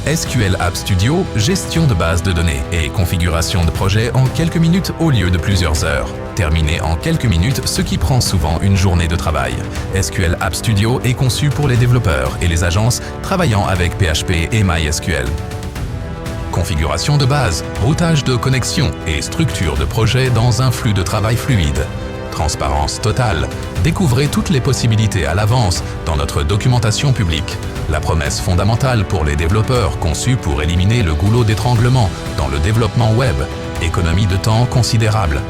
SQL App Studio, gestion de base de données et configuration de projet en quelques minutes au lieu de plusieurs heures. Terminer en quelques minutes ce qui prend souvent une journée de travail. SQL App Studio est conçu pour les développeurs et les agences travaillant avec PHP et MySQL. Configuration de base, routage de connexion et structure de projet dans un flux de travail fluide. Transparence totale. Découvrez toutes les possibilités à l'avance dans notre documentation publique. La promesse fondamentale pour les développeurs conçue pour éliminer le goulot d'étranglement dans le développement web. Économie de temps considérable.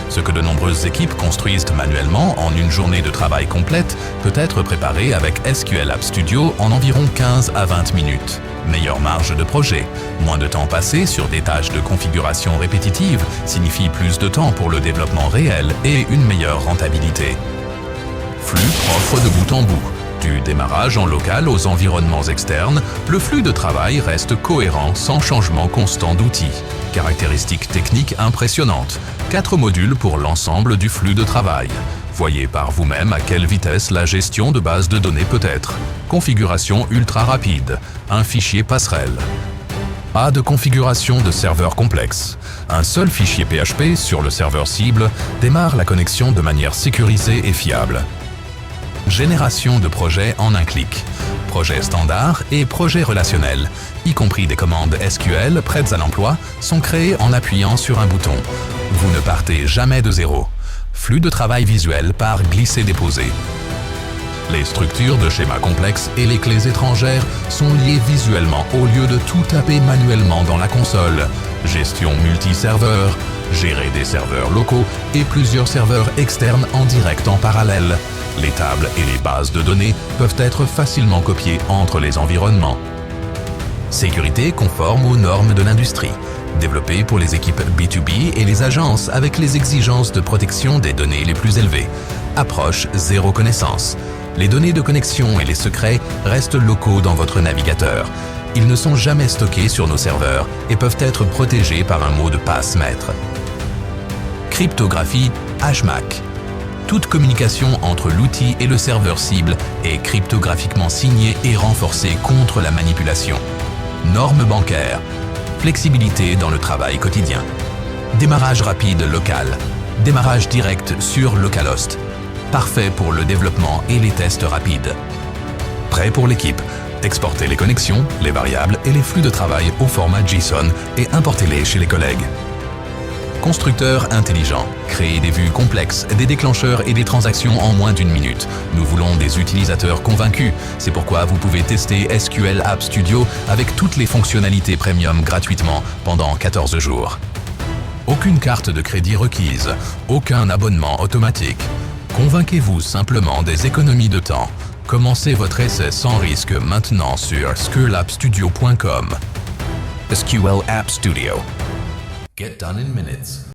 Ce que de nombreuses équipes construisent manuellement en une journée de travail complète peut être préparé avec SQL App Studio en environ 15 à 20 minutes. Meilleure marge de projet. Moins de temps passé sur des tâches de configuration répétitives signifie plus de temps pour le développement réel et une meilleure rentabilité. Flux propre de bout en bout. Du démarrage en local aux environnements externes, le flux de travail reste cohérent sans changement constant d'outils. Caractéristiques techniques impressionnantes. 4 modules pour l'ensemble du flux de travail. Voyez par vous-même à quelle vitesse la gestion de base de données peut être. Configuration ultra rapide. Un fichier passerelle. Pas de configuration de serveur complexe. Un seul fichier PHP sur le serveur cible démarre la connexion de manière sécurisée et fiable. Génération de projets en un clic. Projets standards et projets relationnels, y compris des commandes SQL prêtes à l'emploi, sont créés en appuyant sur un bouton. Vous ne partez jamais de zéro. Flux de travail visuel par glisser-déposer. Les structures de schémas complexes et les clés étrangères sont liées visuellement au lieu de tout taper manuellement dans la console. Gestion multi-serveur, gérer des serveurs locaux et plusieurs serveurs externes en direct en parallèle. Les tables et les bases de données peuvent être facilement copiées entre les environnements. Sécurité conforme aux normes de l'industrie. Développé pour les équipes B2B et les agences avec les exigences de protection des données les plus élevées. Approche zéro connaissance. Les données de connexion et les secrets restent locaux dans votre navigateur. Ils ne sont jamais stockés sur nos serveurs et peuvent être protégés par un mot de passe maître. Cryptographie HMAC. Toute communication entre l'outil et le serveur cible est cryptographiquement signée et renforcée contre la manipulation. Normes bancaires. Flexibilité dans le travail quotidien. Démarrage rapide local. Démarrage direct sur localhost. Parfait pour le développement et les tests rapides. Prêt pour l'équipe. Exportez les connexions, les variables et les flux de travail au format JSON et importez-les chez les collègues. Constructeur intelligent. Créez des vues complexes, des déclencheurs et des transactions en moins d'une minute. Nous voulons des utilisateurs convaincus. C'est pourquoi vous pouvez tester SQL App Studio avec toutes les fonctionnalités premium gratuitement pendant 14 jours. Aucune carte de crédit requise, aucun abonnement automatique. Convainquez-vous simplement des économies de temps. Commencez votre essai sans risque maintenant sur sqlappstudio.com. SQL App Studio. Get done in minutes.